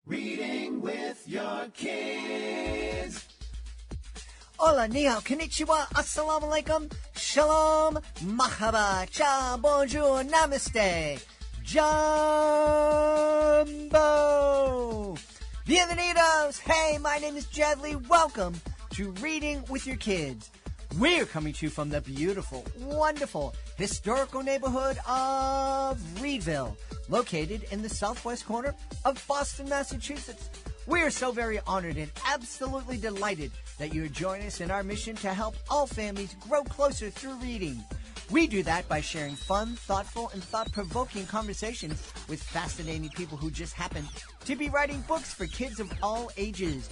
Reading with your kids. Hola, ni hao, konnichiwa, assalamu alaikum, shalom, mahaba, cha, bonjour, namaste, jumbo. Bienvenidos. Hey, my name is Jed Lee. Welcome to Reading with Your Kids. We're coming to you from the beautiful, wonderful, historical neighborhood of Reedville, located in the southwest corner of Boston, Massachusetts. We are so very honored and absolutely delighted that you join us in our mission to help all families grow closer through reading. We do that by sharing fun, thoughtful, and thought-provoking conversations with fascinating people who just happen to be writing books for kids of all ages.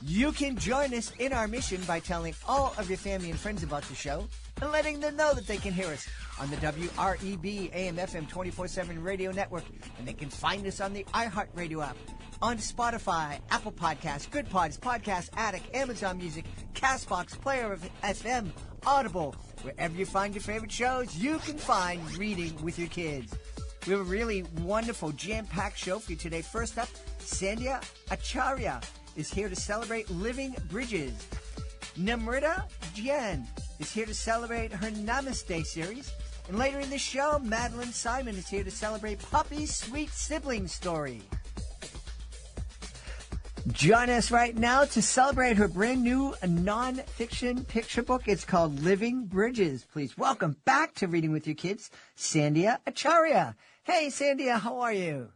You can join us in our mission by telling all of your family and friends about the show and letting them know that they can hear us on the WREB AM/FM 24/7 radio network, and they can find us on the iHeartRadio app, on Spotify, Apple Podcasts, Good Pods, Podcast Addict, Amazon Music, CastBox, Player of FM, Audible. Wherever you find your favorite shows, you can find Reading with Your Kids. We have a really wonderful, jam-packed show for you today. First up, Sandhya Acharya is here to celebrate Living Bridges. Namrata Jain is here to celebrate her Namaste series. And later in the show, Madelyn Simon is here to celebrate Puppy's Sweet Sibling Story. Join us right now to celebrate her brand new non-fiction picture book. It's called Living Bridges. Please welcome back to Reading with Your Kids, Sandhya Acharya. Hey, Sandhya, how are you?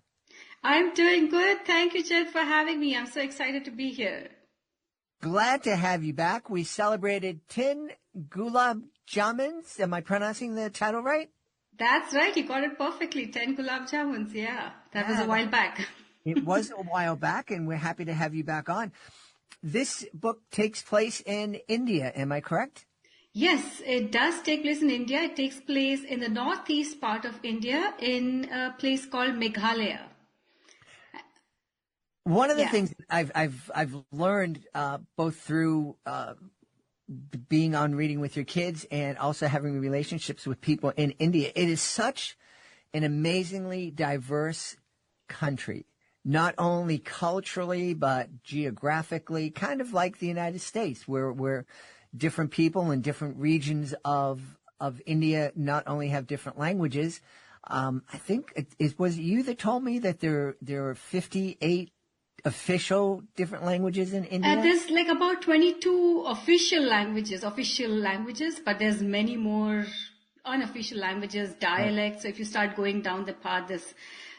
I'm doing good. Thank you, Jed, for having me. I'm so excited to be here. Glad to have you back. We celebrated 10 gulab jamuns. Am I pronouncing the title right? That's right. You got it perfectly. 10 gulab jamuns. Yeah. That was a while back. It was a while back, and we're happy to have you back on. This book takes place in India. Am I correct? Yes, it does take place in India. It takes place in the northeast part of India in a place called Meghalaya. One of the things I've learned both through being on Reading with Your Kids and also having relationships with people in India, it is such an amazingly diverse country, not only culturally but geographically, kind of like the United States, where different people in different regions of India not only have different languages. I think it was you that told me that there are 58 official different languages in India? There's like about 22 official languages, but there's many more unofficial languages, dialects. So if you start going down the path, this,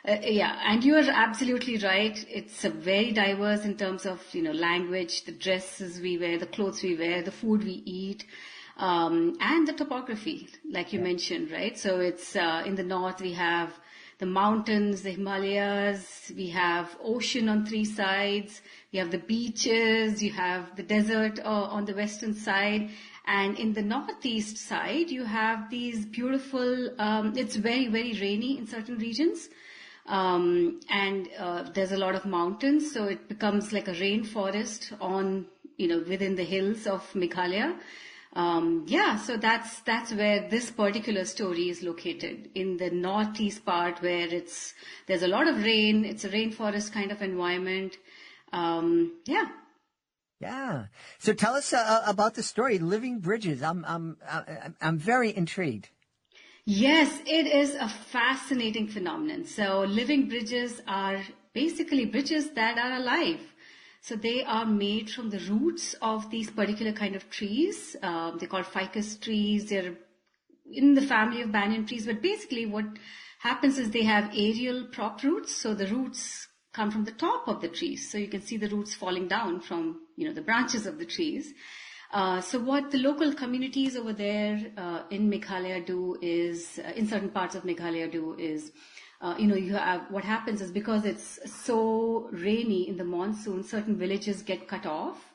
and you are absolutely right. It's very diverse in terms of, language, the dresses we wear, the clothes we wear, the food we eat, and the topography, like you mentioned, right? So it's, in the north we have the mountains, the Himalayas, we have ocean on three sides, we have the beaches, you have the desert on the western side, and in the northeast side, you have these beautiful, it's very, very rainy in certain regions, and there's a lot of mountains, so it becomes like a rainforest on, within the hills of Meghalaya. So that's where this particular story is located, in the northeast part where there's a lot of rain. It's a rainforest kind of environment. Yeah. So tell us about the story, Living Bridges. I'm very intrigued. Yes, it is a fascinating phenomenon. So living bridges are basically bridges that are alive. So they are made from the roots of these particular kind of trees. They're called ficus trees. They're in the family of banyan trees. But basically what happens is they have aerial prop roots. So the roots come from the top of the trees. So you can see the roots falling down from, the branches of the trees. So what the local communities over there in Meghalaya do is, in certain parts of Meghalaya do is, you have, what happens is because it's so rainy in the monsoon, certain villages get cut off.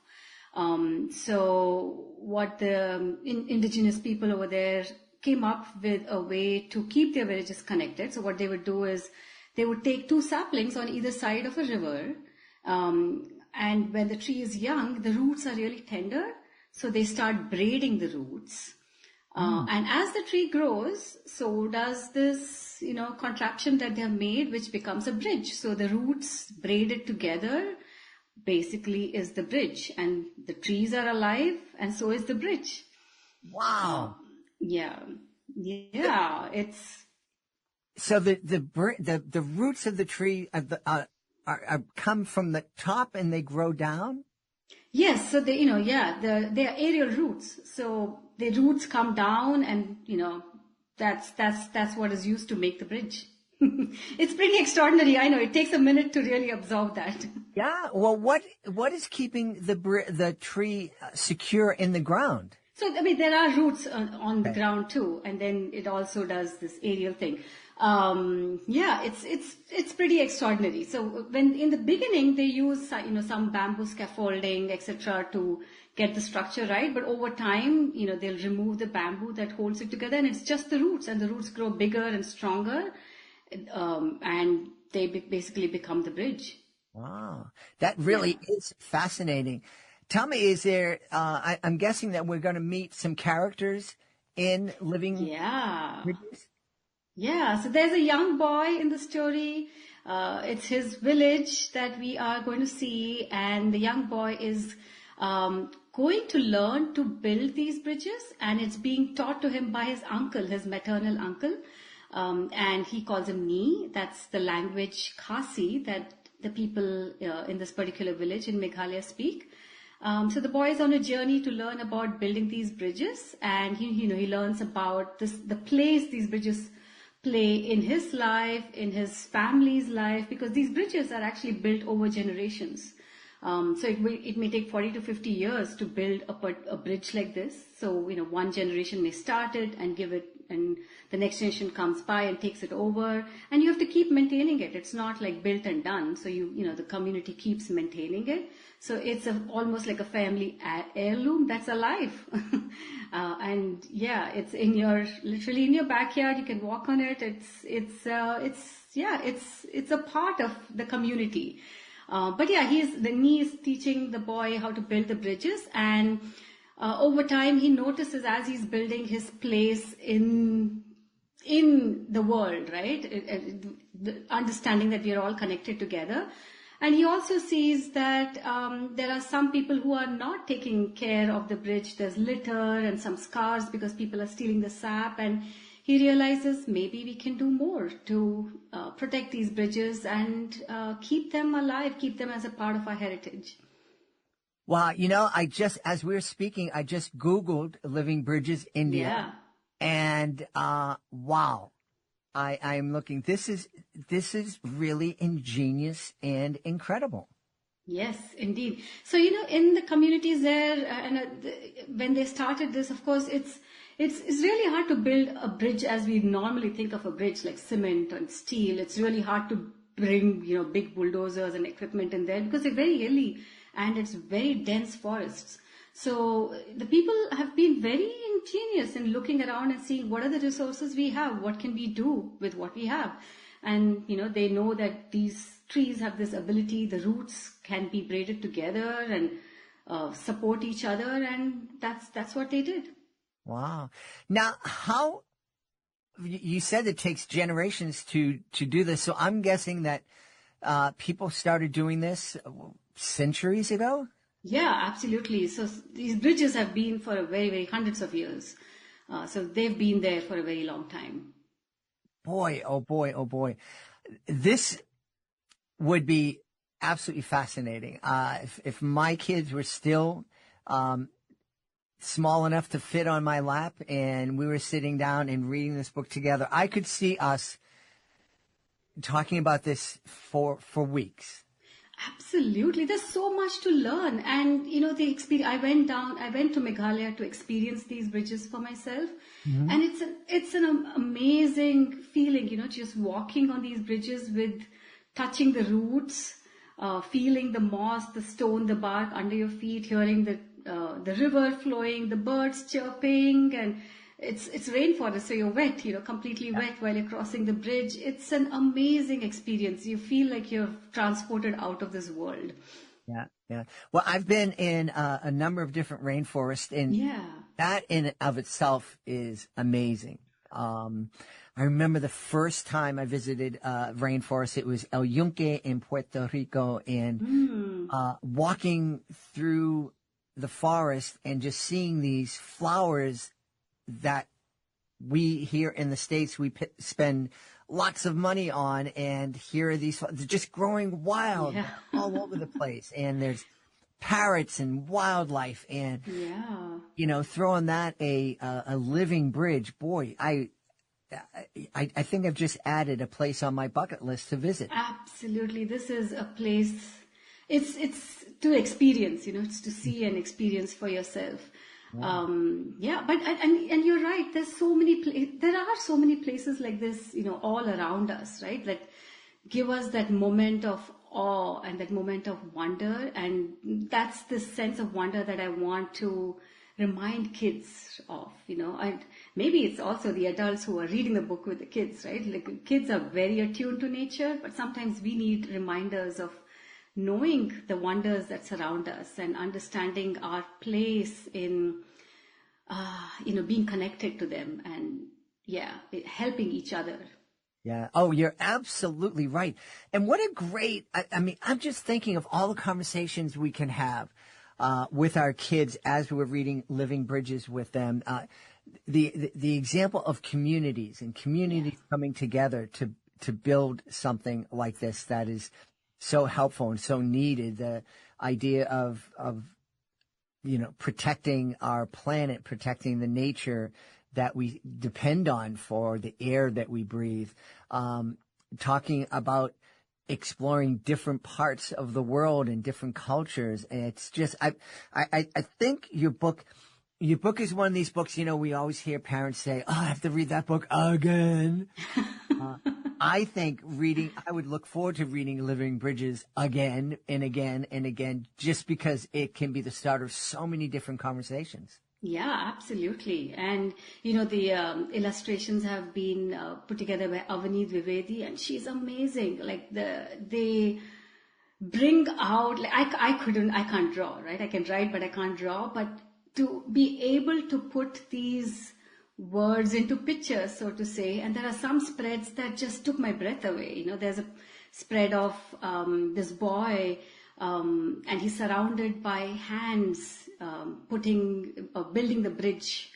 So what the indigenous people over there came up with a way to keep their villages connected. So what they would do is they would take two saplings on either side of a river. And when the tree is young, the roots are really tender. So they start braiding the roots. And as the tree grows, so does this, contraption that they have made, which becomes a bridge. So the roots braided together basically is the bridge, and the trees are alive, and so is the bridge. Wow. Yeah, it's So the roots of the tree come from the top and they grow down? yes. So they they are aerial roots. So the roots come down, and that's what is used to make the bridge. It's pretty extraordinary. I know it takes a minute to really absorb that. Yeah. Well, what is keeping the tree secure in the ground? So, I mean, there are roots on the ground too, and then it also does this aerial thing. It's pretty extraordinary. So, when in the beginning they use some bamboo scaffolding, etc., to get the structure right, but over time, they'll remove the bamboo that holds it together, and it's just the roots, and the roots grow bigger and stronger, and they basically become the bridge. Wow, that really is fascinating. Tell me, is there, I'm guessing that we're going to meet some characters in Living Bridges? Yeah, so there's a young boy in the story. It's his village that we are going to see, and the young boy is going to learn to build these bridges, and it's being taught to him by his uncle, his maternal uncle, and he calls him Ni. That's the language Khasi that the people in this particular village in Meghalaya speak. So the boy is on a journey to learn about building these bridges, and he learns about the place these bridges play in his life, in his family's life, because these bridges are actually built over generations. So it may take 40 to 50 years to build a bridge like this. So one generation may start it and give it, and the next generation comes by and takes it over, and you have to keep maintaining it. It's not like built and done. So the community keeps maintaining it. So it's almost like a family heirloom that's alive. And it's literally in your backyard. You can walk on it. It's a part of the community. But the Ni is teaching the boy how to build the bridges, and over time he notices as he's building his place in the world, right? The understanding that we are all connected together. And he also sees that there are some people who are not taking care of the bridge. There's litter and some scars because people are stealing the sap. And he realizes maybe we can do more to protect these bridges and keep them alive, keep them as a part of our heritage. Wow, as we were speaking, I just Googled Living Bridges India. Yeah. And wow. I'm looking. This is really ingenious and incredible. Yes, indeed. So in the communities there, when they started this, of course, it's really hard to build a bridge as we normally think of a bridge, like cement and steel. It's really hard to bring big bulldozers and equipment in there because they're very hilly and it's very dense forests. So the people have been very ingenious in looking around and seeing what are the resources we have, what can we do with what we have. And, they know that these trees have this ability, the roots can be braided together and support each other. And that's what they did. Wow. Now, you said it takes generations to do this. So I'm guessing that people started doing this centuries ago? Yeah, absolutely. So these bridges have been for a very, very hundreds of years. So they've been there for a very long time. Boy, oh boy, oh boy. This would be absolutely fascinating. If my kids were still small enough to fit on my lap and we were sitting down and reading this book together, I could see us talking about this for weeks. Absolutely. There's so much to learn. And, the experience, I went to Meghalaya to experience these bridges for myself. Mm-hmm. And it's an amazing feeling, just walking on these bridges with touching the roots, feeling the moss, the stone, the bark under your feet, hearing the river flowing, the birds chirping, and it's rainforest, so you're wet, completely wet while you're crossing the bridge. It's an amazing experience. You feel like you're transported out of this world. Yeah, yeah. Well, I've been in a number of different rainforests, and that in and of itself is amazing. I remember the first time I visited rainforest. It was El Yunque in Puerto Rico, and walking through the forest and just seeing these flowers that we here in the States, we spend lots of money on, and here are these, they're just growing wild all over the place. And there's parrots and wildlife, and, throwing that a living bridge. Boy, I think I've just added a place on my bucket list to visit. Absolutely. This is a place, it's to experience, it's to see and experience for yourself. But you're right. There are so many places like this, all around us, right? That give us that moment of awe and that moment of wonder. And that's the sense of wonder that I want to remind kids of, and maybe it's also the adults who are reading the book with the kids, right? Like, kids are very attuned to nature, but sometimes we need reminders of knowing the wonders that surround us and understanding our place in, being connected to them and, helping each other. Yeah. Oh, you're absolutely right. And what a great, I'm just thinking of all the conversations we can have with our kids as we're reading Living Bridges with them. The example of communities and communities coming together to build something like this that is so helpful and so needed. The idea of protecting our planet, protecting the nature that we depend on for the air that we breathe, talking about exploring different parts of the world and different cultures. And it's just, I think your book is one of these books, we always hear parents say, oh, I have to read that book again. I think I would look forward to reading Living Bridges again and again and again, just because it can be the start of so many different conversations. Yeah, absolutely. And, the illustrations have been put together by Avani Dwivedi, and she's amazing. Like, they bring out, like, I can't draw, right? I can write, but I can't draw. But to be able to put these words into pictures, so to say, and there are some spreads that just took my breath away. There's a spread of this boy, and he's surrounded by hands, building the bridge,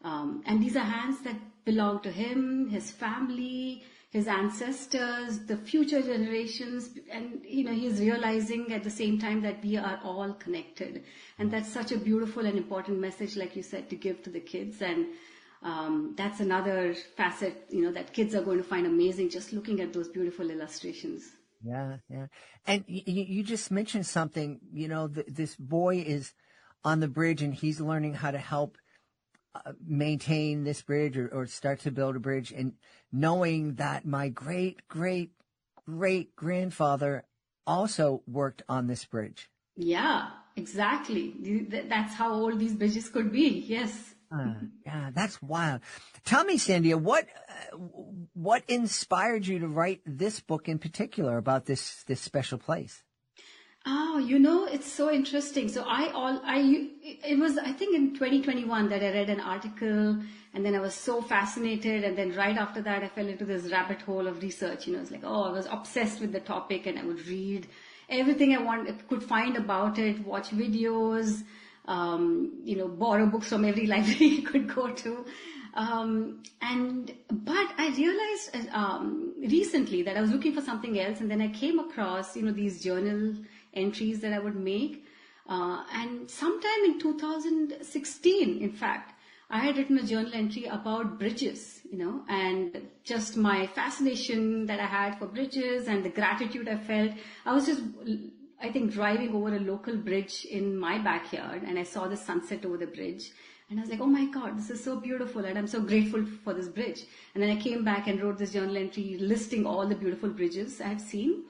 and these are hands that belong to him, his family, his ancestors, the future generations, and he's realizing at the same time that we are all connected, and that's such a beautiful and important message, like you said, to give to the kids. And that's another facet, that kids are going to find amazing just looking at those beautiful illustrations. Yeah. And you just mentioned something, this boy is on the bridge and he's learning how to help maintain this bridge or start to build a bridge, and knowing that my great, great, great grandfather also worked on this bridge. Yeah, exactly. That's how old these bridges could be. Yes. Yeah, that's wild. Tell me, Sandhya, what inspired you to write this book in particular about this special place? Oh, it's so interesting. So it was, I think, in 2021 that I read an article, and then I was so fascinated. And then right after that, I fell into this rabbit hole of research. It's like, I was obsessed with the topic, and I would read everything I could find about it, watch videos, borrow books from every library you could go to. But I realized recently that I was looking for something else, and then I came across, these journal entries that I would make. And sometime in 2016, in fact, I had written a journal entry about bridges, and just my fascination that I had for bridges and the gratitude I felt. I was just, I think, driving over a local bridge in my backyard, and I saw the sunset over the bridge. And I was like, oh my God, this is so beautiful, and I'm so grateful for this bridge. And then I came back and wrote this journal entry listing all the beautiful bridges I had seen.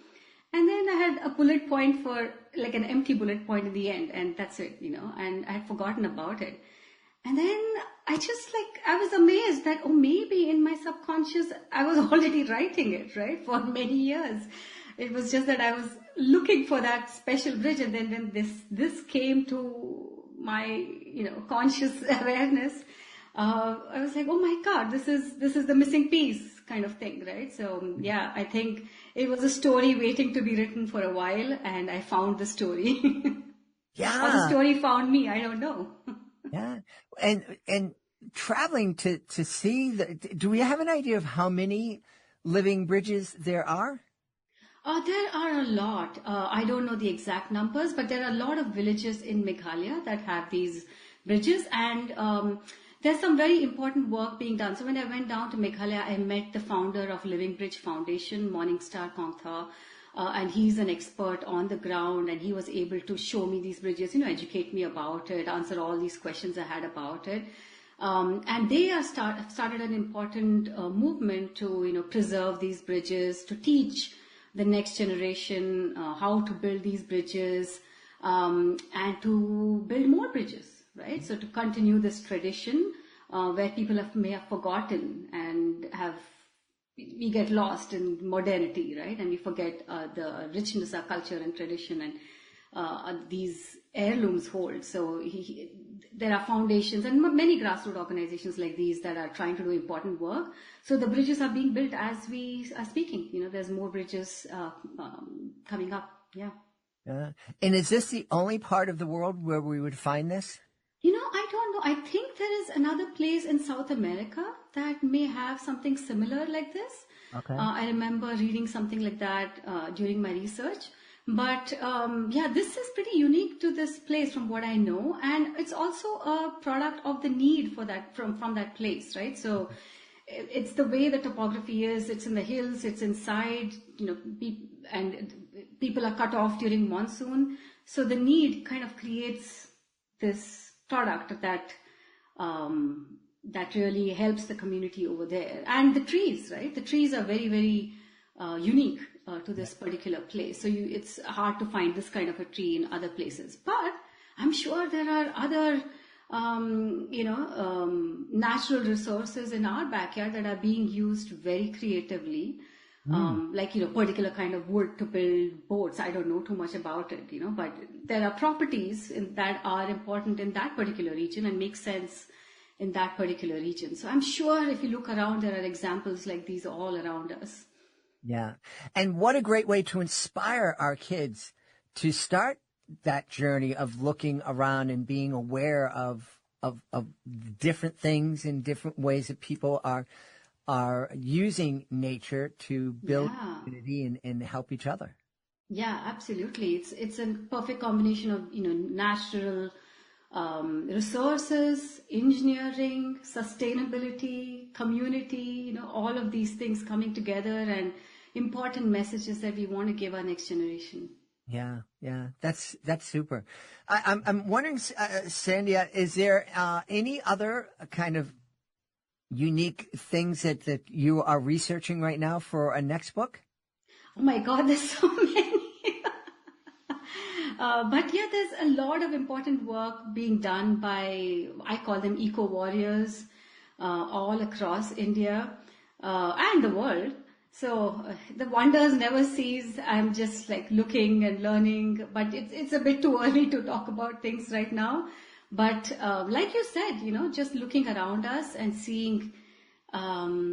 And then I had a bullet point for, like, an empty bullet point in the end, and that's it, and I had forgotten about it. And then I was amazed that, maybe in my subconscious, I was already writing it, right, for many years. It was just that I was looking for that special bridge, and then when this came to my, conscious awareness, I was like, oh my God, this is the missing piece kind of thing, right? So yeah, I think it was a story waiting to be written for a while, and I found the story. Or the Yeah. story found me, I don't know. Yeah. And traveling to see do we have an idea of how many living bridges there are? There are a lot. I don't know the exact numbers, but there are a lot of villages in Meghalaya that have these bridges, and there's some very important work being done. So when I went down to Meghalaya, I met the founder of Living Bridge Foundation, Morningstar Kongtha, and he's an expert on the ground, and he was able to show me these bridges, educate me about it, answer all these questions I had about it. And they are started an important movement to preserve these bridges, to teach the next generation how to build these bridges, and to build more bridges, right? So to continue this tradition where people may have forgotten and we get lost in modernity, right? And we forget the richness of culture and tradition and these heirlooms hold. So there are foundations and many grassroots organizations like these that are trying to do important work. So the bridges are being built as we are speaking. There's more bridges coming up. Yeah. And is this the only part of the world where we would find this? I don't know. I think there is another place in South America that may have something similar like this. Okay. I remember reading something like that during my research. But yeah, this is pretty unique to this place from what I know. And it's also a product of the need for that from that place, right? So it's the way the topography is. It's in the hills, it's inside, and people are cut off during monsoon. So the need kind of creates this product that really helps the community over there. And the trees, right? The trees are very, very unique to this particular place. So it's hard to find this kind of a tree in other places. But I'm sure there are other, natural resources in our backyard that are being used very creatively. Like, particular kind of wood to build boats. I don't know too much about it, but there are properties that are important in that particular region and make sense in that particular region. So I'm sure if you look around, there are examples like these all around us. Yeah. And what a great way to inspire our kids to start that journey of looking around and being aware of different things in different ways that people are using nature to build community and help each other. Yeah, absolutely. It's a perfect combination of, natural resources, engineering, sustainability, community, all of these things coming together and important messages that we want to give our next generation. Yeah, that's super. I'm wondering, Sandhya, is there any other kind of unique things that you are researching right now for a next book? Oh my God, there's so many. But yeah, there's a lot of important work being done by, I call them eco-warriors, all across India and the world. So the wonders never cease. I'm just like looking and learning, but it's a bit too early to talk about things right now. But like you said, just looking around us and seeing, all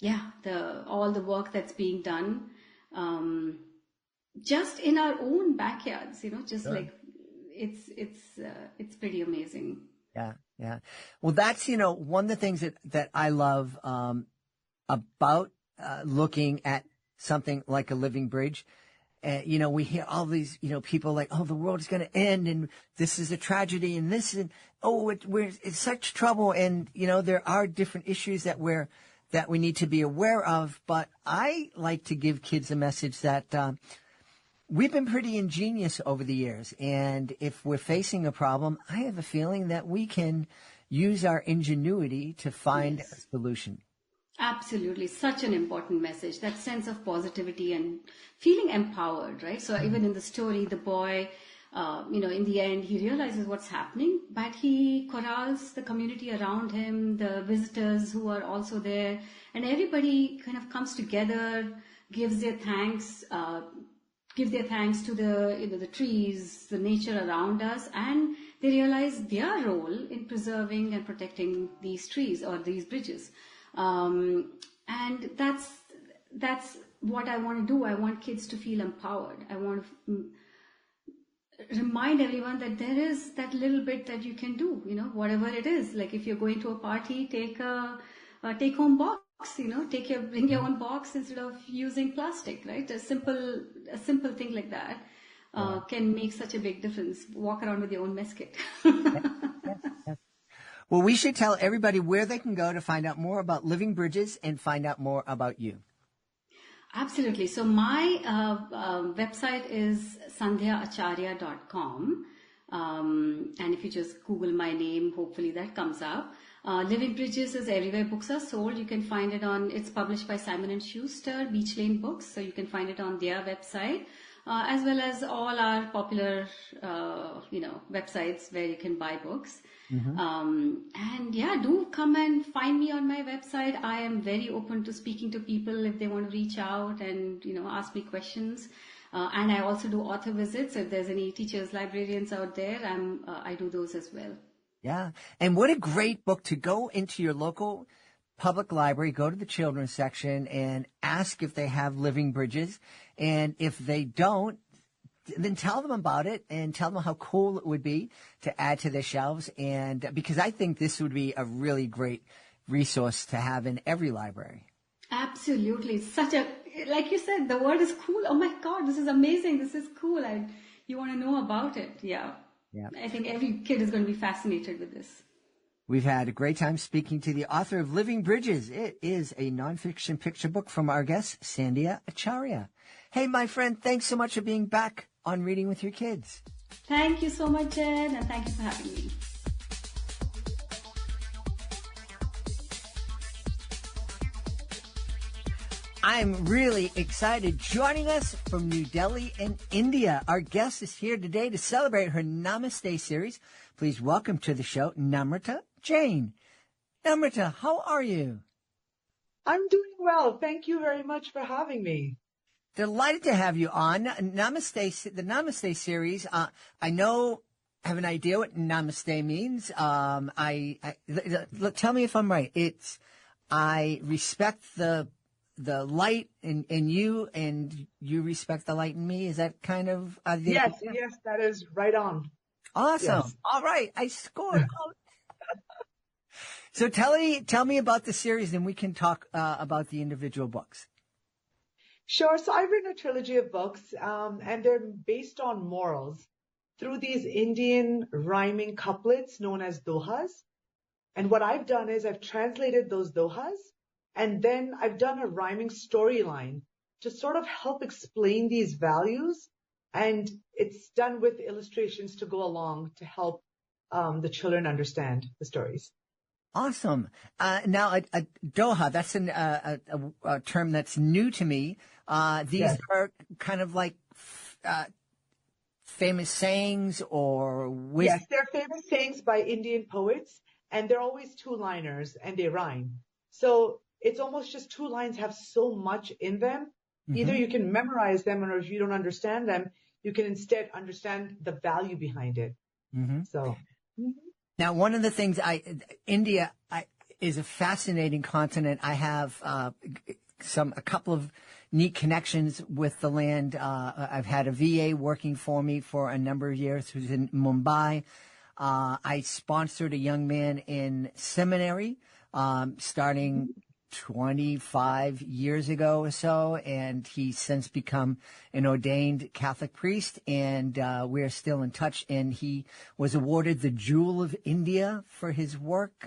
the work that's being done, just in our own backyards, just like it's pretty amazing. Yeah. Well, that's one of the things that I love about looking at something like a living bridge. We hear all these, people like, oh, the world is going to end and this is a tragedy and this and, it's such trouble. And, there are different issues that we need to be aware of. But I like to give kids a message that, we've been pretty ingenious over the years. And if we're facing a problem, I have a feeling that we can use our ingenuity to find a solution. Absolutely. Such an important message, that sense of positivity and feeling empowered, right? So even in the story, the boy, in the end, he realizes what's happening, but he corrals the community around him, the visitors who are also there, and everybody kind of comes together, gives their thanks, give their thanks to the trees, the nature around us, and they realize their role in preserving and protecting these trees or these bridges. And that's what I want to do. I want kids to feel empowered. I want to remind everyone that there is that little bit that you can do, whatever it is. Like if you're going to a party, take a take-home box, bring your own box instead of using plastic, right? A simple thing like that can make such a big difference. Walk around with your own mess kit. Yes. Well, we should tell everybody where they can go to find out more about Living Bridges and find out more about you. Absolutely. So my website is sandhyaacharya.com. And if you just Google my name, hopefully that comes up. Living Bridges is everywhere books are sold. You can find it it's published by Simon & Schuster, Beach Lane Books. So you can find it on their website, as well as all our popular, websites where you can buy books. And yeah, do come and find me on my website. I am very open to speaking to people if they want to reach out and, ask me questions. And I also do author visits. So if there's any teachers, librarians out there, I do those as well. Yeah. And what a great book to go into your local public library, go to the children's section and ask if they have Living Bridges. And if they don't, then tell them about it and tell them how cool it would be to add to their shelves. And because I think this would be a really great resource to have in every library. Absolutely. Like you said, the word is cool. Oh my God, this is amazing. This is cool. You want to know about it. Yeah. I think every kid is going to be fascinated with this. We've had a great time speaking to the author of Living Bridges. It is a nonfiction picture book from our guest, Sandhya Acharya. Hey, my friend, thanks so much for being back on Reading with Your Kids. Thank you so much, Jed, and thank you for having me. I'm really excited. Joining us from New Delhi in India, our guest is here today to celebrate her Namaste series. Please welcome to the show, Namrata Jain. Namrata, how are you? I'm doing well. Thank you very much for having me. Delighted to have you on. Namaste, the Namaste series. I have an idea what Namaste means. Tell me if I'm right. I respect the light in you, and you respect the light in me. Is that kind of Yes, that is right on. Awesome. Yes. All right, I scored. So tell me about the series, and we can talk about the individual books. Sure. So I've written a trilogy of books, and they're based on morals through these Indian rhyming couplets known as Dohas. And what I've done is I've translated those Dohas, and then I've done a rhyming storyline to sort of help explain these values. And it's done with illustrations to go along to help the children understand the stories. Awesome. Now, a Doha, that's a term that's new to me. These are kind of like famous sayings or wisdom. Yes, they're famous sayings by Indian poets, and they're always two-liners, and they rhyme. So it's almost just two lines have so much in them. Mm-hmm. Either you can memorize them, or if you don't understand them, you can instead understand the value behind it. Mm-hmm. So. Mm-hmm. Now, one of the things India is a fascinating continent. I have a couple of neat connections with the land. I've had a VA working for me for a number of years who's in Mumbai. I sponsored a young man in seminary starting 25 years ago or so, and he's since become an ordained Catholic priest, and we're still in touch. And he was awarded the Jewel of India for his work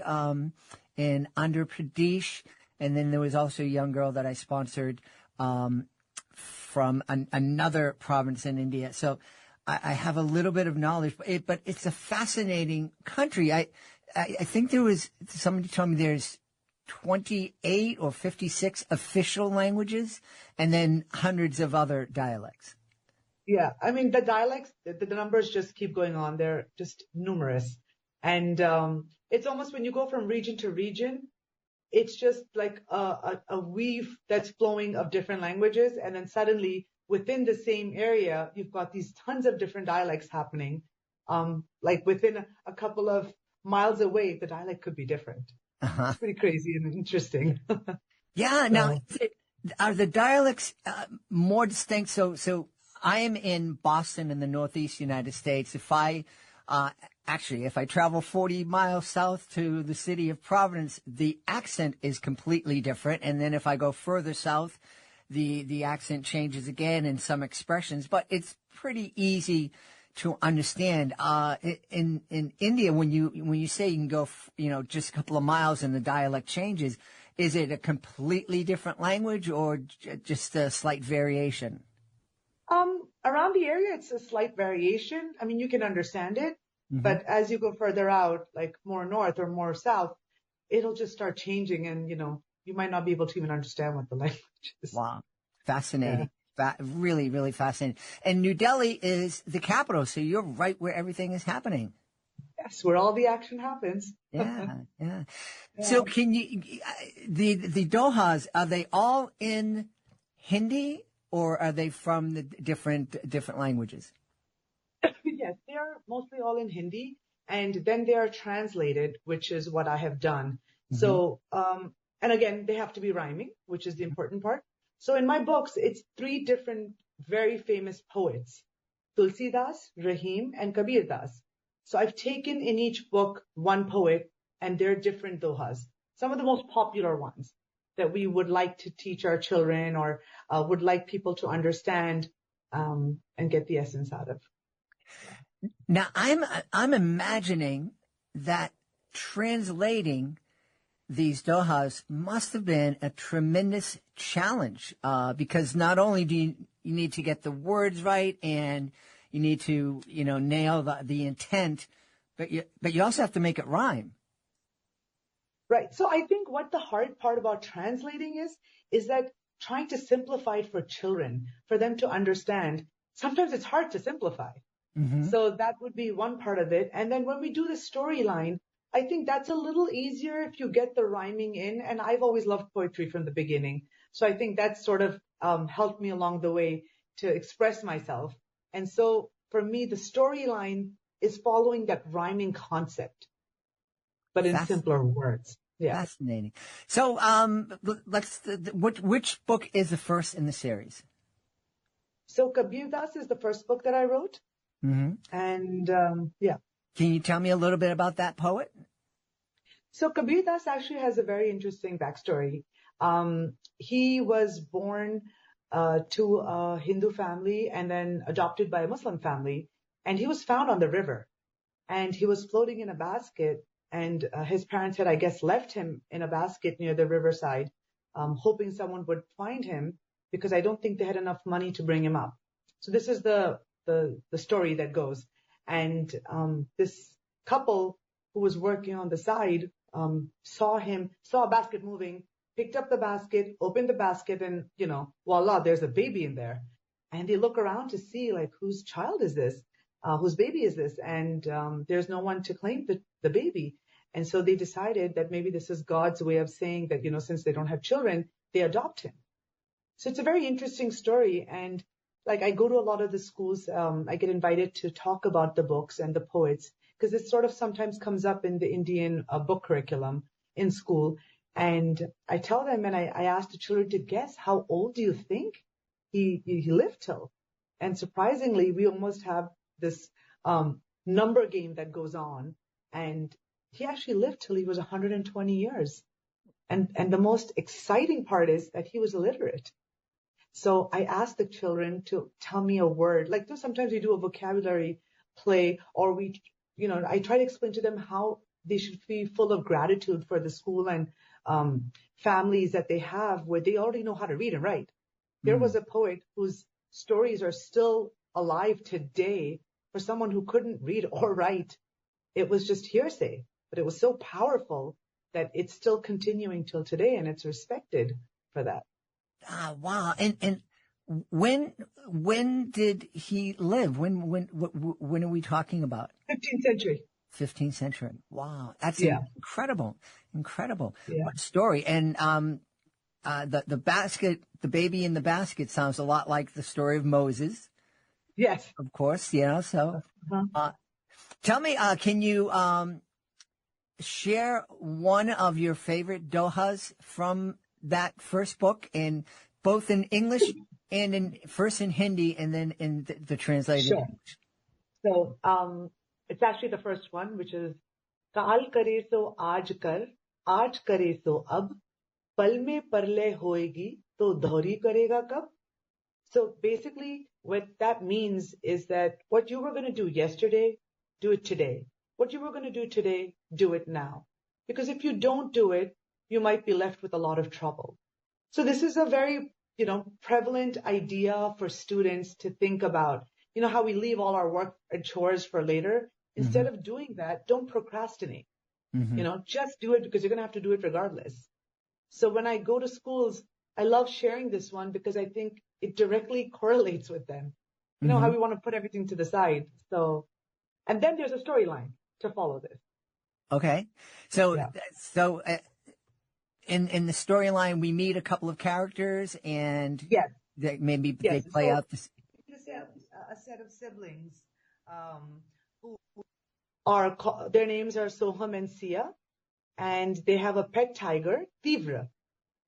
in Andhra Pradesh. And then there was also a young girl that I sponsored from another province in India. So I have a little bit of knowledge, but it's a fascinating country. I think somebody told me there's 28 or 56 official languages, and then hundreds of other dialects. Yeah, I mean, the dialects, the numbers just keep going on. They're just numerous. And it's almost when you go from region to region, it's just like a weave that's flowing of different languages. And then suddenly within the same area, you've got these tons of different dialects happening. Like within a couple of miles away, the dialect could be different. Uh-huh. It's pretty crazy and interesting. Yeah. Now, are the dialects more distinct? So I am in Boston in the Northeast United States. If I travel 40 miles south to the city of Providence, the accent is completely different. And then if I go further south, the accent changes again in some expressions, but it's pretty easy to understand. In India, when you say you can go, just a couple of miles and the dialect changes, is it a completely different language or just a slight variation? Around the area, it's a slight variation. I mean, you can understand it, Mm-hmm. but as you go further out, like more north or more south, it'll just start changing, and you might not be able to even understand what the language is. Wow. Fascinating. Really, really fascinating. And New Delhi is the capital, so you're right where everything is happening. Yes, where all the action happens. Yeah. So can you, the Dohas, are they all in Hindi or are they from the different languages? Yes, they are mostly all in Hindi, and then they are translated, which is what I have done. Mm-hmm. So, and again, they have to be rhyming, which is the important part. So in my books, it's 3 different very famous poets, Tulsidas, Rahim, and Kabir Das. So I've taken in each book one poet and their different dohas, some of the most popular ones that we would like to teach our children or would like people to understand and get the essence out of. Now I'm imagining that translating these dohas must have been a tremendous challenge because not only do you need to get the words right and you need to nail the intent, but you also have to make it rhyme. Right. So I think what the hard part about translating is that trying to simplify it for children, for them to understand, sometimes it's hard to simplify. Mm-hmm. So that would be one part of it. And then when we do the storyline, I think that's a little easier if you get the rhyming in. And I've always loved poetry from the beginning. So I think that sort of helped me along the way to express myself. And so for me, the storyline is following that rhyming concept, but in simpler words. Yeah. Fascinating. So which book is the first in the series? So Kabir Das is the first book that I wrote. Mm-hmm. And Can you tell me a little bit about that poet? So Kabir Das actually has a very interesting backstory. He was born to a Hindu family and then adopted by a Muslim family. And he was found on the river. And he was floating in a basket. And his parents had, I guess, left him in a basket near the riverside, hoping someone would find him because I don't think they had enough money to bring him up. So this is the story that goes. And this couple who was working on the side saw a basket moving, picked up the basket, opened the basket, and, voila, there's a baby in there. And they look around to see, like, whose child is this? Whose baby is this? And there's no one to claim the baby. And so they decided that maybe this is God's way of saying that, since they don't have children, they adopt him. So it's a very interesting story. And like I go to a lot of the schools, I get invited to talk about the books and the poets because it sort of sometimes comes up in the Indian book curriculum in school. And I tell them and I ask the children to guess, how old do you think he lived till? And surprisingly, we almost have this number game that goes on. And he actually lived till he was 120 years. And the most exciting part is that he was illiterate. So I asked the children to tell me a word. Like sometimes we do a vocabulary play or I try to explain to them how they should be full of gratitude for the school and families that they have where they already know how to read and write. There was a poet whose stories are still alive today for someone who couldn't read or write. It was just hearsay, but it was so powerful that it's still continuing till today and it's respected for that. Ah, wow. And when did he live? When are we talking about? 15th century. 15th century. Wow. That's incredible. Incredible. Yeah. What story. And the basket, the baby in the basket sounds a lot like the story of Moses, Yes. of course, you know, so, Uh-huh. tell me, can you, share one of your favorite dohas from that first book, in both in English and first in Hindi and then in the translated Sure. English? So, it's actually the first one, which is काल करे सो आज कर, आज करे सो अब, पल में परलय होएगी तो दोहरी करेगा कब? So basically, what that means is that what you were going to do yesterday, do it today. What you were going to do today, do it now. Because if you don't do it, you might be left with a lot of trouble. So this is a very, prevalent idea for students to think about. You know how we leave all our work and chores for later? Instead of doing that, don't procrastinate. Just do it because you're going to have to do it regardless. So when I go to schools, I love sharing this one because I think it directly correlates with them. You know how we want to put everything to the side. So, and then there's a storyline to follow this. Okay. So, in the storyline, we meet a couple of characters, and Yes. they Yes. play out this. A set of siblings, who are, their names are Soham and Sia, and they have a pet tiger, Tivra.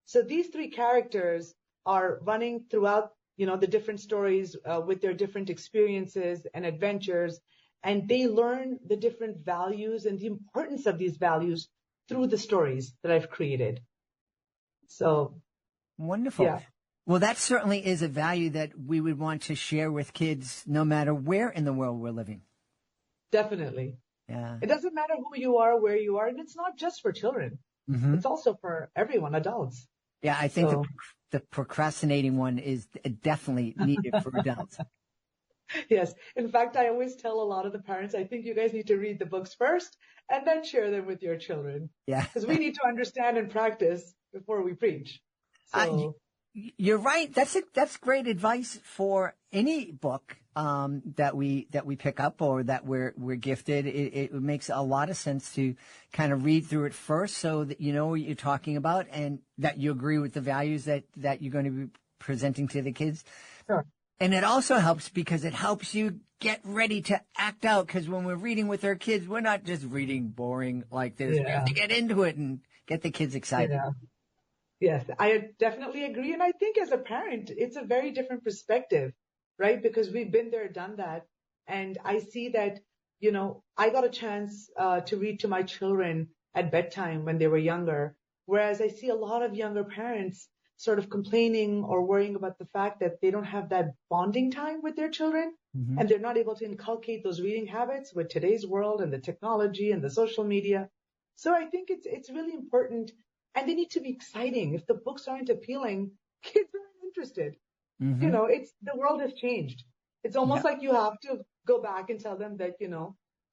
So these three characters are running throughout, the different stories with their different experiences and adventures, and they learn the different values and the importance of these values through the stories that I've created. So Wonderful. Yeah. Well, that certainly is a value that we would want to share with kids no matter where in the world we're living. Definitely. Yeah. It doesn't matter who you are, where you are, and it's not just for children. It's also for everyone, adults. Yeah, I think the procrastinating one is definitely needed for adults. Yes. In fact, I always tell a lot of the parents, I think you guys need to read the books first and then share them with your children. Yeah. Because we need to understand and practice before we preach. So you're right. That's great advice for any book that we pick up or that we're gifted. It makes a lot of sense to kind of read through it first, so that you know what you're talking about and that you agree with the values that you're going to be presenting to the kids. Sure. And it also helps because it helps you get ready to act out. Because when we're reading with our kids, we're not just reading boring like this. We have to get into it and get the kids excited. Yeah. Yes, I definitely agree. And I think as a parent, it's a very different perspective, right? Because we've been there, done that. And I see that, I got a chance to read to my children at bedtime when they were younger. Whereas I see a lot of younger parents sort of complaining or worrying about the fact that they don't have that bonding time with their children, and they're not able to inculcate those reading habits with today's world and the technology and the social media. So I think it's really important. And they need to be exciting. If the books aren't appealing, kids aren't interested. The world has changed. It's almost like you have to go back and tell them that,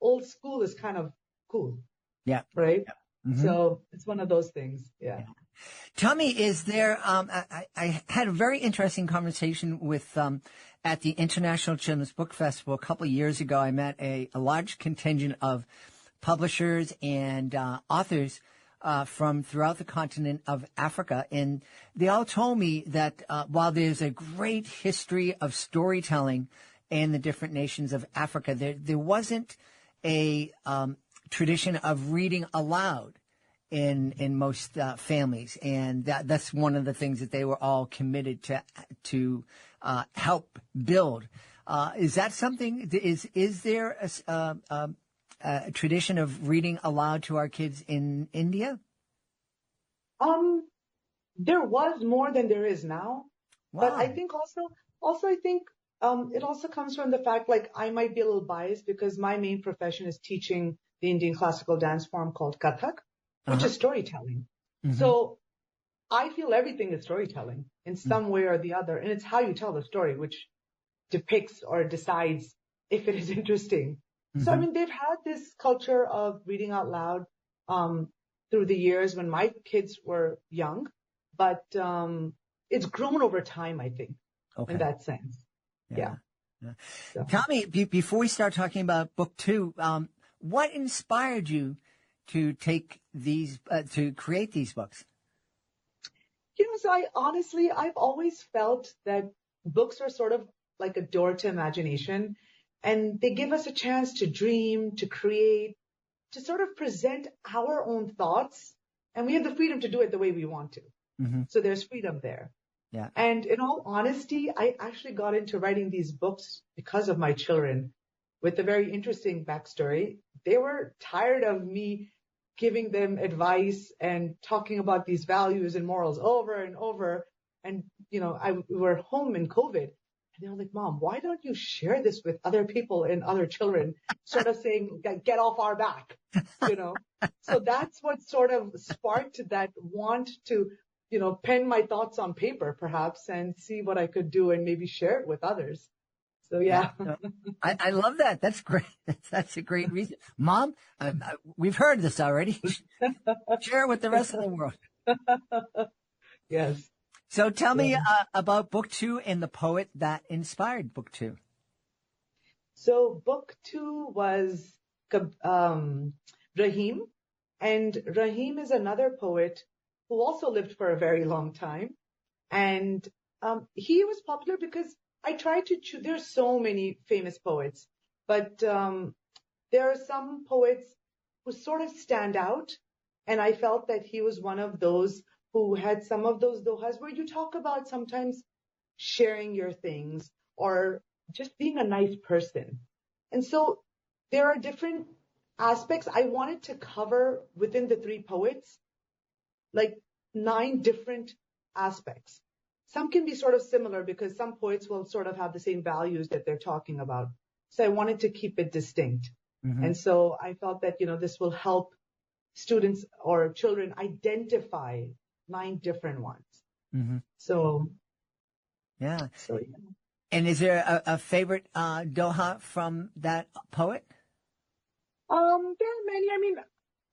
old school is kind of cool. Yeah. Right? Yeah. So it's one of those things. Yeah. Tell me, is there, I had a very interesting conversation with, at the International Children's Book Festival a couple of years ago. I met a large contingent of publishers and authors from throughout the continent of Africa. And they all told me that while there's a great history of storytelling in the different nations of Africa, there wasn't a tradition of reading aloud in most families. And that's one of the things that they were all committed to help build. Is that something? Is there a tradition of reading aloud to our kids in India? There was more than there is now. Wow. But I think I think it also comes from the fact, like, I might be a little biased because my main profession is teaching the Indian classical dance form called Kathak, which is storytelling. So I feel everything is storytelling in some way or the other. And it's how you tell the story, which depicts or decides if it is interesting. So, I mean, they've had this culture of reading out loud through the years when my kids were young, but it's grown over time, I think, in that sense. Yeah. So. Tell me, before we start talking about book 2, what inspired you to take these, to create these books? So I've always felt that books are sort of like a door to imagination, and they give us a chance to dream, to create, to sort of present our own thoughts, and we have the freedom to do it the way we want to. Mm-hmm. So there's freedom there. Yeah. And in all honesty, I actually got into writing these books because of my children, with a very interesting backstory. They were tired of me giving them advice and talking about these values and morals over and over. And, we were home in COVID. And they were like, Mom, why don't you share this with other people and other children? Sort of saying, get off our back, So that's what sort of sparked that want to, pen my thoughts on paper, perhaps, and see what I could do and maybe share it with others. So, yeah. No, I love that. That's great. That's a great reason. Mom, we've heard this already. Share it with the rest of the world. Yes. So tell me about book 2 and the poet that inspired book 2. So book 2 was Rahim. And Rahim is another poet who also lived for a very long time. And he was popular because I tried to choose. There's so many famous poets, but there are some poets who sort of stand out. And I felt that he was one of those who had some of those dohas where you talk about sometimes sharing your things or just being a nice person. And so there are different aspects I wanted to cover within the 3 poets, like 9 different aspects. Some can be sort of similar because some poets will sort of have the same values that they're talking about. So I wanted to keep it distinct. Mm-hmm. And so I felt that, this will help students or children identify 9 different ones. Mm-hmm. So, yeah. So, yeah. And is there a favorite doha from that poet? There are many. I mean,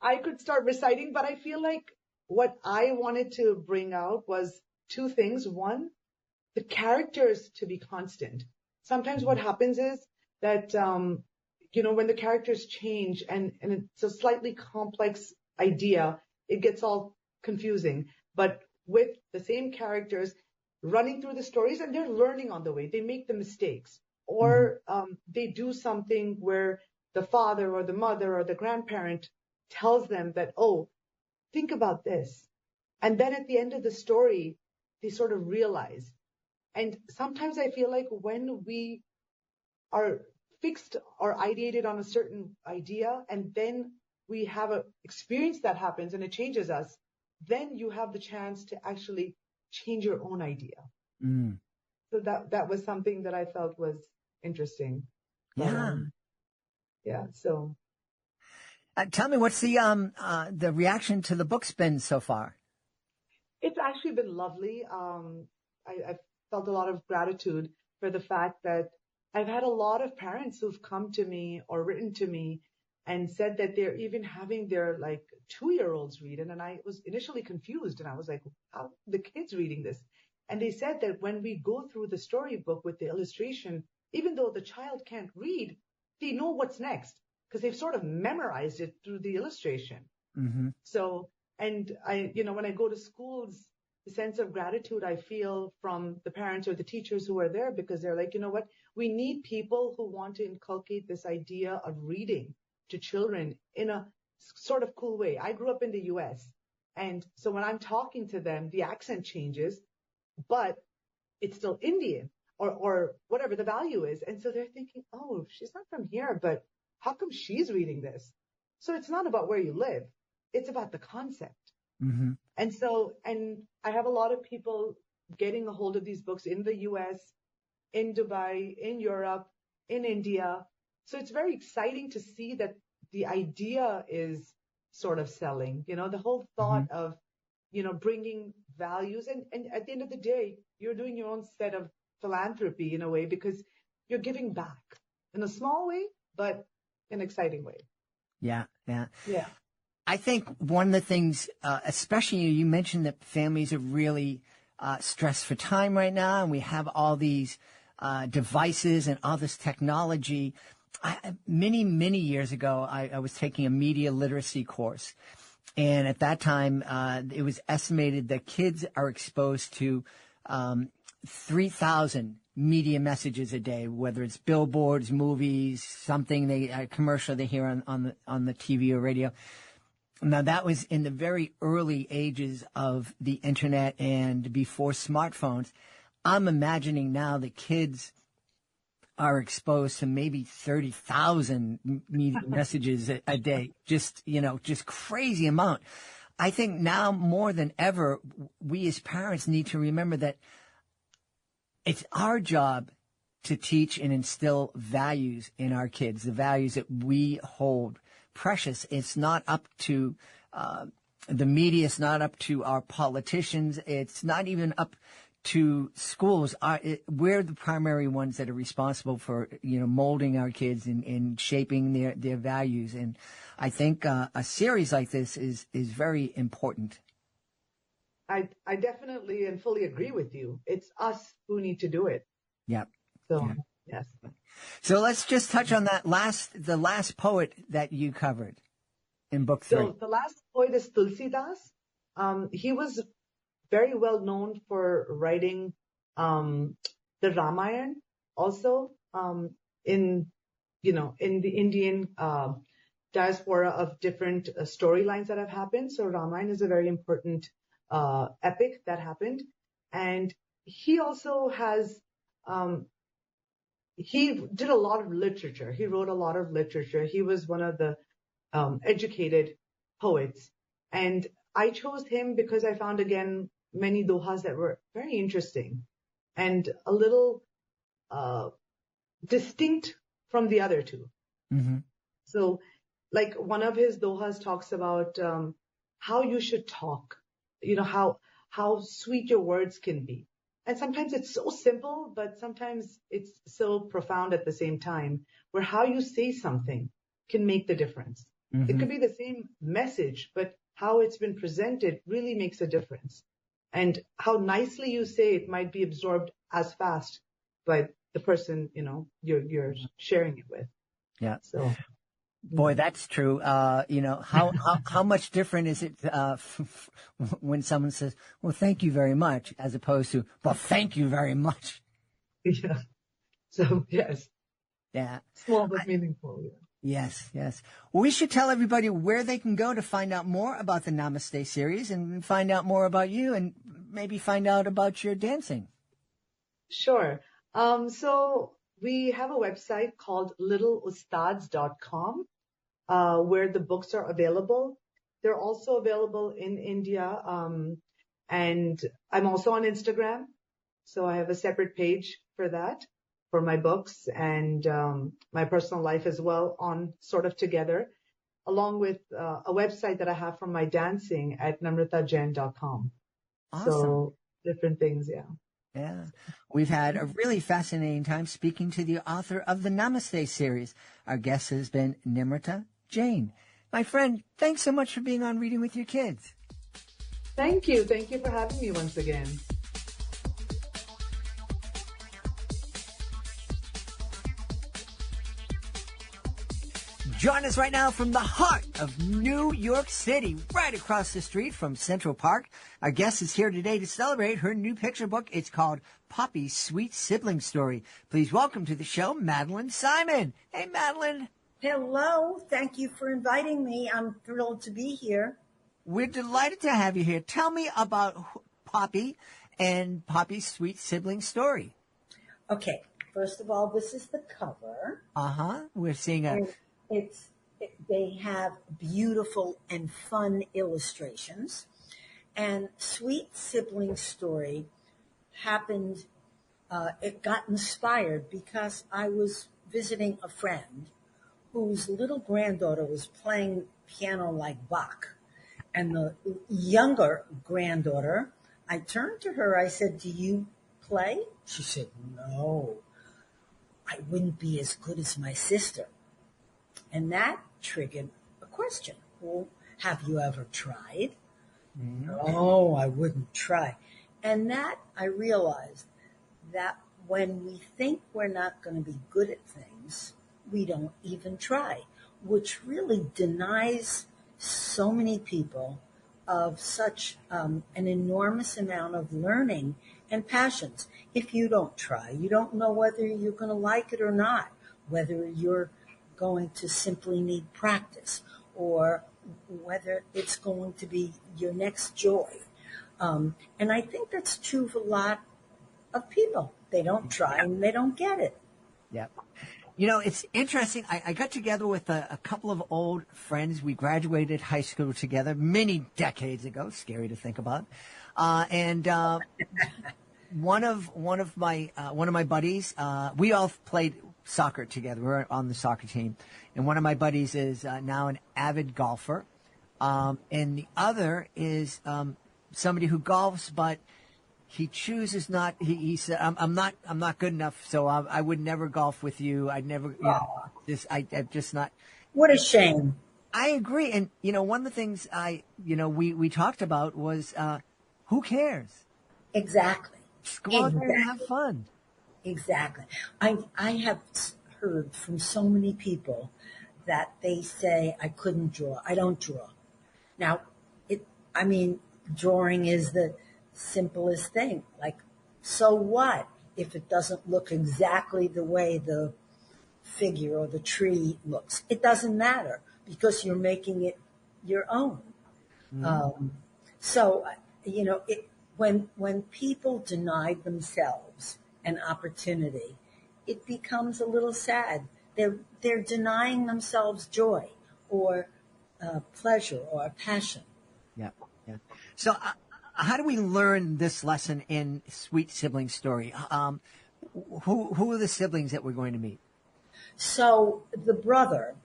I could start reciting, but I feel like what I wanted to bring out was 2 things. One, the characters to be constant. Sometimes what happens is that, when the characters change and it's a slightly complex idea, it gets all confusing. But with the same characters running through the stories and they're learning on the way, they make the mistakes or they do something where the father or the mother or the grandparent tells them that, oh, think about this. And then at the end of the story, they sort of realize. And sometimes I feel like when we are fixed or ideated on a certain idea and then we have an experience that happens and it changes us, then you have the chance to actually change your own idea. Mm. So that was something that I felt was interesting. Yeah. Yeah. So tell me, what's the reaction to the book's been so far? It's actually been lovely. I felt a lot of gratitude for the fact that I've had a lot of parents who've come to me or written to me and said that they're even having their 2-year-olds read it. And I was initially confused and I was like, how are the kids reading this? And they said that when we go through the storybook with the illustration, even though the child can't read, they know what's next because they've sort of memorized it through the illustration. Mm-hmm. So, and I, when I go to schools, the sense of gratitude I feel from the parents or the teachers who are there because they're like, you know what, we need people who want to inculcate this idea of reading to children in a sort of cool way. I grew up in the US. And so when I'm talking to them, the accent changes, but it's still Indian or whatever the value is. And so they're thinking, oh, she's not from here, but how come she's reading this? So it's not about where you live. It's about the concept. Mm-hmm. And so, and I have a lot of people getting a hold of these books in the US, in Dubai, in Europe, in India. So it's very exciting to see that the idea is sort of selling, the whole thought of, bringing values. And at the end of the day, you're doing your own set of philanthropy in a way because you're giving back in a small way, but in an exciting way. Yeah. Yeah. Yeah. I think one of the things, especially you mentioned that families are really stressed for time right now, and we have all these devices and all this technology. Many years ago, I was taking a media literacy course, And at that time, it was estimated that kids are exposed to 3,000 media messages a day, whether it's billboards, movies, something a commercial they hear on the TV or radio. Now, that was in the very early ages of the internet and before smartphones. I'm imagining now the kids are exposed to maybe 30,000 media messages a day. Just crazy amount. I think now more than ever, we as parents need to remember that it's our job to teach and instill values in our kids, the values that we hold precious. It's not up to the media. It's not up to our politicians. It's not even up to schools. We're the primary ones that are responsible for, molding our kids and shaping their values. And I think a series like this is very important. I definitely and fully agree with you. It's us who need to do it. Yeah. So, yeah. Yes. So let's just touch on the last poet that you covered in book 3. So the last poet is Tulsidas. He was very well known for writing the Ramayana, also in the Indian diaspora of different storylines that have happened. So Ramayana is a very important epic that happened, and he also has he did a lot of literature. He wrote a lot of literature. He was one of the educated poets, and I chose him because I found again many dohas that were very interesting and a little distinct from the other two. Mm-hmm. So, like one of his dohas talks about how you should talk, how sweet your words can be. And sometimes it's so simple, but sometimes it's so profound at the same time, where how you say something can make the difference. Mm-hmm. It could be the same message, but how it's been presented really makes a difference. And how nicely you say it might be absorbed as fast by the person, you're sharing it with. Yeah. So, boy, that's true. How much different is it when someone says, "Well, thank you very much," as opposed to, "Well, thank you very much." yeah. So, yes. Yeah. Small but meaningful. Yeah. Yes, yes. Well, we should tell everybody where they can go to find out more about the Namaste series and find out more about you and maybe find out about your dancing. Sure. So we have a website called littleustads.com, where the books are available. They're also available in India. And I'm also on Instagram. So I have a separate page for that, for my books and my personal life as well, on sort of together, along with a website that I have for my dancing at namratajain.com. Awesome. So different things, yeah. Yeah. We've had a really fascinating time speaking to the author of the Namaste series. Our guest has been Namrata Jain. My friend, thanks so much for being on Reading with Your Kids. Thank you. Thank you for having me once again. Join us right now from the heart of New York City, right across the street from Central Park. Our guest is here today to celebrate her new picture book. It's called Poppy's Sweet Sibling Story. Please welcome to the show, Madelyn Simon. Hey, Madelyn. Hello. Thank you for inviting me. I'm thrilled to be here. We're delighted to have you here. Tell me about Poppy and Poppy's Sweet Sibling Story. Okay. First of all, this is the cover. Uh-huh. We're seeing a... They have beautiful and fun illustrations. And Sweet Sibling Story happened, it got inspired because I was visiting a friend whose little granddaughter was playing piano like Bach. And the younger granddaughter, I turned to her, I said, "Do you play?" She said, "No, I wouldn't be as good as my sister." And that triggered a question. Well, have you ever tried? No, I wouldn't try. And that I realized that when we think we're not going to be good at things, we don't even try, which really denies so many people of such an enormous amount of learning and passions. If you don't try, you don't know whether you're going to like it or not, whether you're going to simply need practice or whether it's going to be your next joy. And I think that's true of a lot of people. They don't try and they don't get it. Yeah. You know, it's interesting. I got together with a couple of old friends. We graduated high school together many decades ago. Scary to think about. And one of my buddies, we all played soccer together. We were on the soccer team, and one of my buddies is now an avid golfer, and the other is somebody who golfs, but he chooses not. He said, "I'm not good enough, so I would never golf with you. I'd never, I'm just not." What a shame. I agree, and one of the things we talked about was who cares? Exactly. Just go out there and have fun. Exactly. I have heard from so many people that they say, I couldn't draw. I don't draw. Now, drawing is the simplest thing. Like, so what if it doesn't look exactly the way the figure or the tree looks? It doesn't matter because you're making it your own. When people deny themselves an opportunity, it becomes a little sad. They're denying themselves joy or pleasure or passion. Yeah, yeah. So, how do we learn this lesson in Sweet Sibling Story? Who are the siblings that we're going to meet? So the brother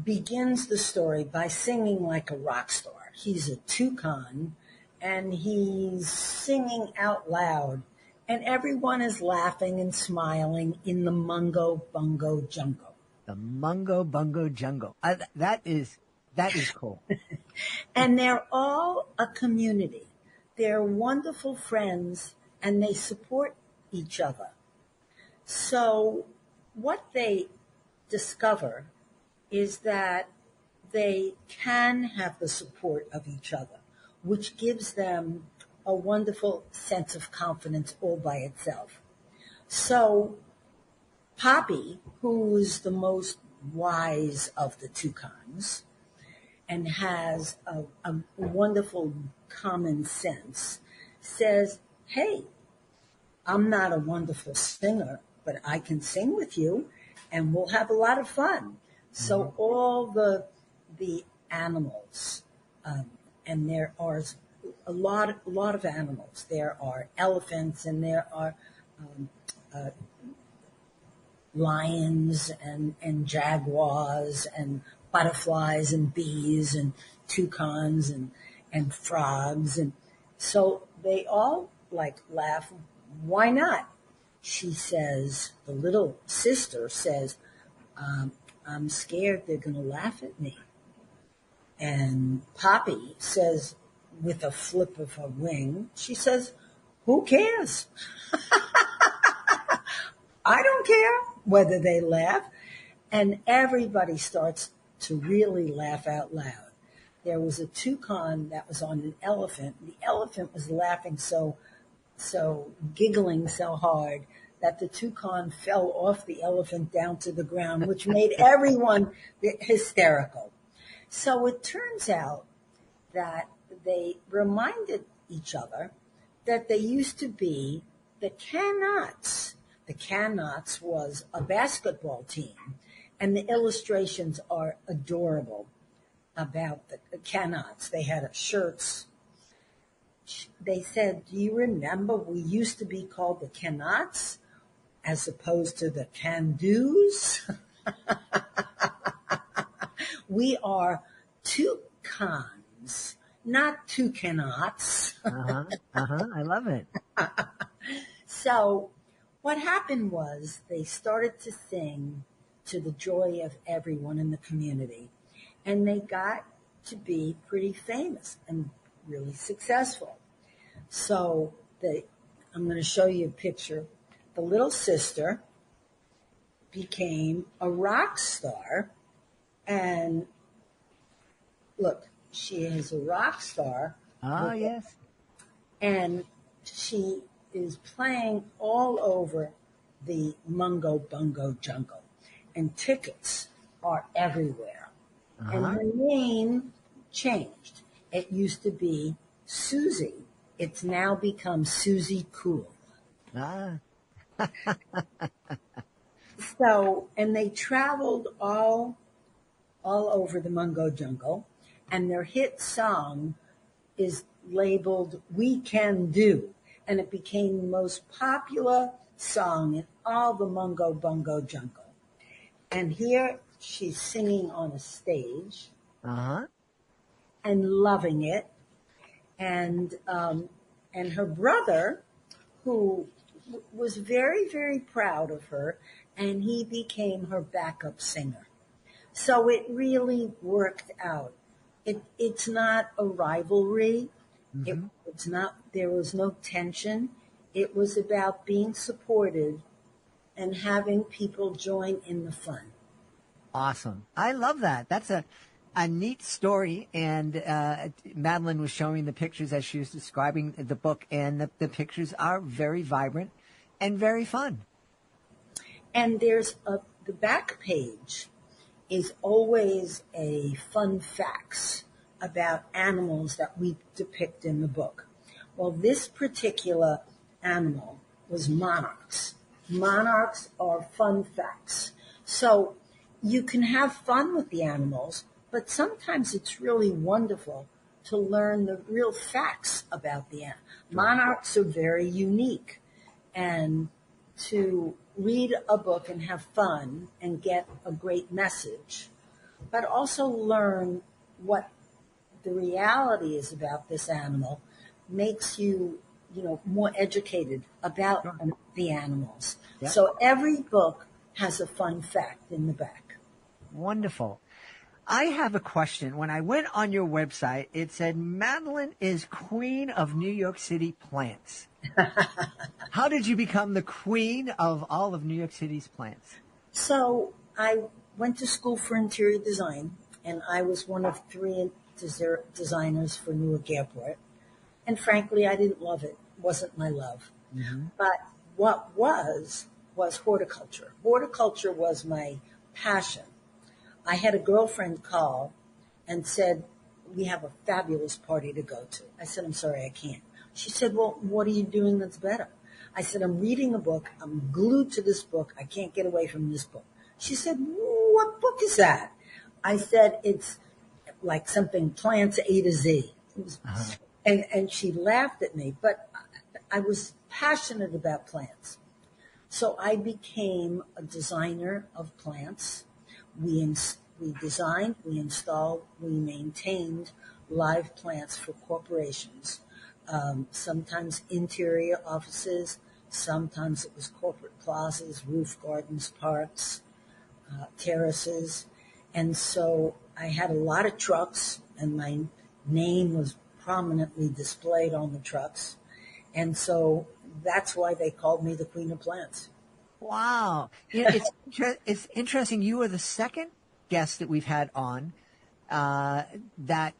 begins the story by singing like a rock star. He's a toucan, and he's singing out loud, and everyone is laughing and smiling in the Mungo Bungo jungle. The Mungo Bungo jungle. That is cool. And they're all a community. They're wonderful friends, and they support each other. So what they discover is that they can have the support of each other, which gives them a wonderful sense of confidence all by itself. So Poppy, who is the most wise of the toucans and has a wonderful common sense, says, hey, I'm not a wonderful singer, but I can sing with you and we'll have a lot of fun. So all the animals, and there are a lot of animals. There are elephants and there are lions and jaguars and butterflies and bees and toucans and frogs. And so they all laugh. Why not? She says, the little sister says, I'm scared they're going to laugh at me. And Poppy says, with a flip of her wing, she says, who cares? I don't care whether they laugh. And everybody starts to really laugh out loud. There was a toucan that was on an elephant. The elephant was laughing so giggling so hard that the toucan fell off the elephant down to the ground, which made everyone hysterical. So it turns out that they reminded each other that they used to be the Canots. The Canots was a basketball team, and the illustrations are adorable about the Canots. They had shirts. They said, do you remember we used to be called the Canots as opposed to the Can-Dos? We are toucans, not toucanots. I love it. So what happened was they started to sing to the joy of everyone in the community, and they got to be pretty famous and really successful. So I'm going to show you a picture. The little sister became a rock star, and look, she is a rock star. Ah, yes. And she is playing all over the Mungo Bungo jungle. And tickets are everywhere. And her name changed. It used to be Susie. It's now become Susie Cool. Ah, So, and they traveled all over the Mungo jungle, and their hit song is labeled We Can Do, and it became the most popular song in all the Mungo Bungo jungle. And here she's singing on a stage uh-huh. and loving it. And her brother, who was very, very proud of her, and he became her backup singer. So it really worked out. It's not a rivalry. It's not. There was no tension. It was about being supported and having people join in the fun. Awesome. I love that. That's a neat story. And Madeline was showing the pictures as she was describing the book, and the pictures are very vibrant and very fun. And there's the back page is always a fun facts about animals that we depict in the book. Well, this particular animal was monarchs. Monarchs are fun facts. So you can have fun with the animals, but sometimes it's really wonderful to learn the real facts about the animal. Monarchs are very unique, and to read a book and have fun and get a great message, but also learn what the reality is about this animal makes you, more educated about the animals. Yep. So every book has a fun fact in the back. Wonderful. I have a question. When I went on your website, it said Madeline is queen of New York City plants. How did you become the queen of all of New York City's plants? So I went to school for interior design, and I was one of 3 designers for Newark Airport. And frankly, I didn't love it. It wasn't my love. Mm-hmm. But what was horticulture. Horticulture was my passion. I had a girlfriend call and said, we have a fabulous party to go to. I said, I'm sorry, I can't. She said, well, what are you doing that's better? I said, I'm reading a book. I'm glued to this book. I can't get away from this book. She said, what book is that? I said, it's like something plants A to Z. It was, and she laughed at me, but I was passionate about plants. So I became a designer of plants. We designed, we installed, we maintained live plants for corporations. Sometimes interior offices, sometimes it was corporate plazas, roof gardens, parks, terraces. And so I had a lot of trucks, and my name was prominently displayed on the trucks. And so that's why they called me the Queen of Plants. Wow. It's interesting. You were the second guest that we've had on that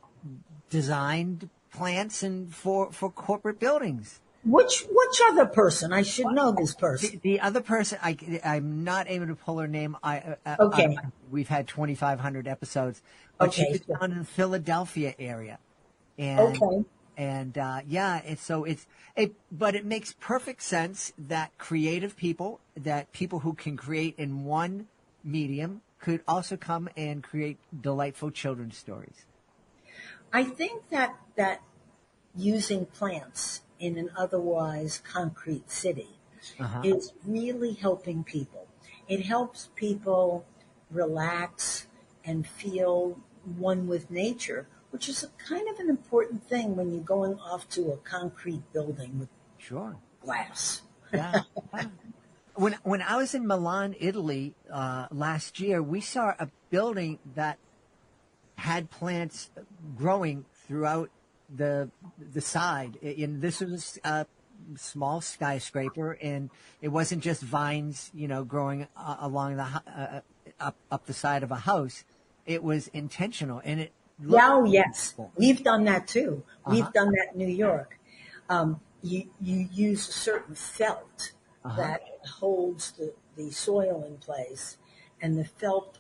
designed plants and for corporate buildings. Which other person? I should know this person. The other person, I'm not able to pull her name. Okay. We've had 2,500 episodes, but Okay. she was down in the Philadelphia area. And, Okay. And but it makes perfect sense that creative people, that people who can create in one medium, could also come and create delightful children's stories. I think that using plants in an otherwise concrete city is really helping people. It helps people relax and feel one with nature, which is a kind of an important thing when you're going off to a concrete building with glass. Yeah. When I was in Milan, Italy, last year, we saw a building that had plants growing throughout the side. And this was a small skyscraper, and it wasn't just vines, growing along the up the side of a house. It was intentional, and Yeah, oh, yes. Look. We've done that too. We've Uh-huh. done that in New York. You use a certain felt Uh-huh. that holds the soil in place, and the felt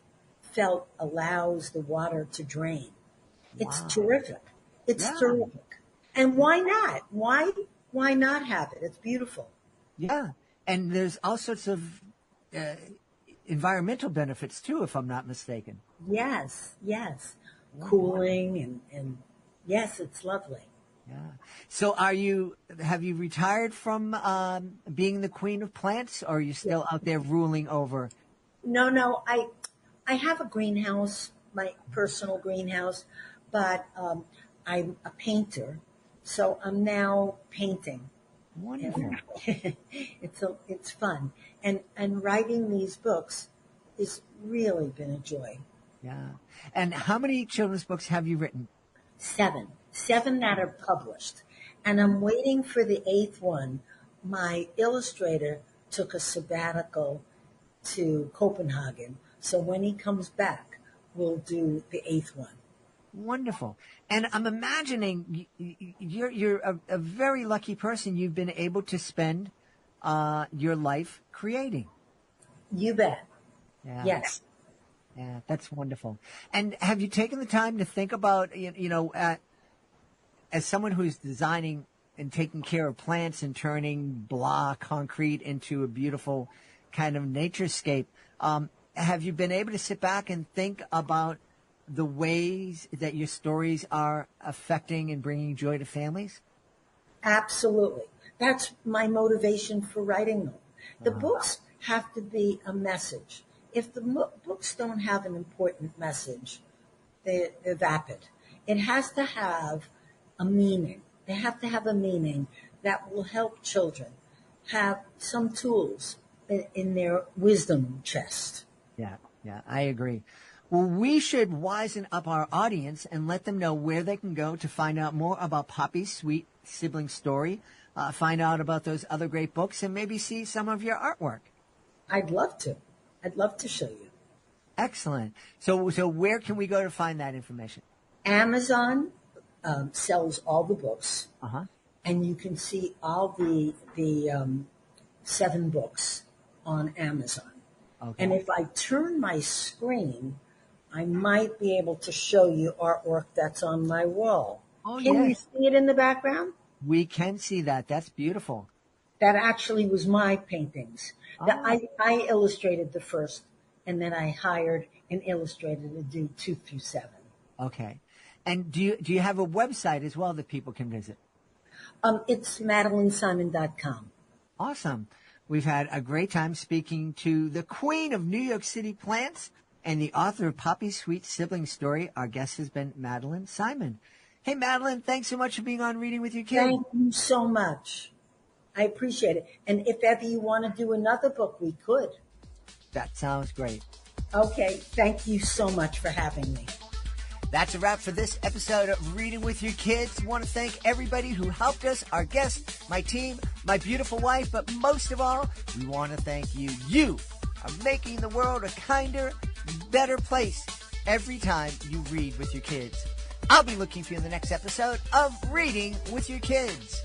allows the water to drain. It's Wow. terrific. It's Yeah. terrific. And why not? Why not have it? It's beautiful. Yeah. And there's all sorts of environmental benefits too, if I'm not mistaken. Yes, yes. Cooling and yes, it's lovely. Yeah. So have you retired from being the queen of plants, or are you still out there ruling over? No, I have a greenhouse, my personal greenhouse, but I'm a painter, so I'm now painting. Wonderful. It's fun, and writing these books has really been a joy. Yeah. And how many children's books have you written? Seven that are published, and I'm waiting for the eighth one. My illustrator took a sabbatical to Copenhagen, so when he comes back, we'll do the eighth one. Wonderful. And I'm imagining you're a very lucky person. You've been able to spend your life creating. You bet. Yeah. Yes. Yeah, that's wonderful. And have you taken the time to think about, as someone who's designing and taking care of plants and turning blah concrete into a beautiful kind of naturescape, have you been able to sit back and think about the ways that your stories are affecting and bringing joy to families? Absolutely. That's my motivation for writing them. The books have to be a message. If the books don't have an important message, they're vapid. It has to have a meaning. They have to have a meaning that will help children have some tools in their wisdom chest. Yeah, I agree. Well, we should wisen up our audience and let them know where they can go to find out more about Poppy's Sweet Sibling Story, find out about those other great books, and maybe see some of your artwork. I'd love to. I'd love to show you. Excellent. So where can we go to find that information? Amazon sells all the books, Uh-huh. and you can see all the 7 books on Amazon. Okay. And if I turn my screen, I might be able to show you artwork that's on my wall. Oh, Can you yes. see it in the background? We can see that. That's beautiful. That actually was my paintings. That I illustrated the first, and then I hired an illustrator to do 2 through 7. Okay. And do you have a website as well that people can visit? It's MadelynSimon.com. Awesome. We've had a great time speaking to the queen of New York City plants and the author of Poppy's Sweet Sibling Story. Our guest has been Madelyn Simon. Hey, Madelyn, thanks so much for being on Reading with Your Kids. Thank you so much. I appreciate it. And if ever you want to do another book, we could. That sounds great. Okay. Thank you so much for having me. That's a wrap for this episode of Reading with Your Kids. I want to thank everybody who helped us, our guests, my team, my beautiful wife, but most of all, we want to thank you. You are making the world a kinder, better place every time you read with your kids. I'll be looking for you in the next episode of Reading with Your Kids.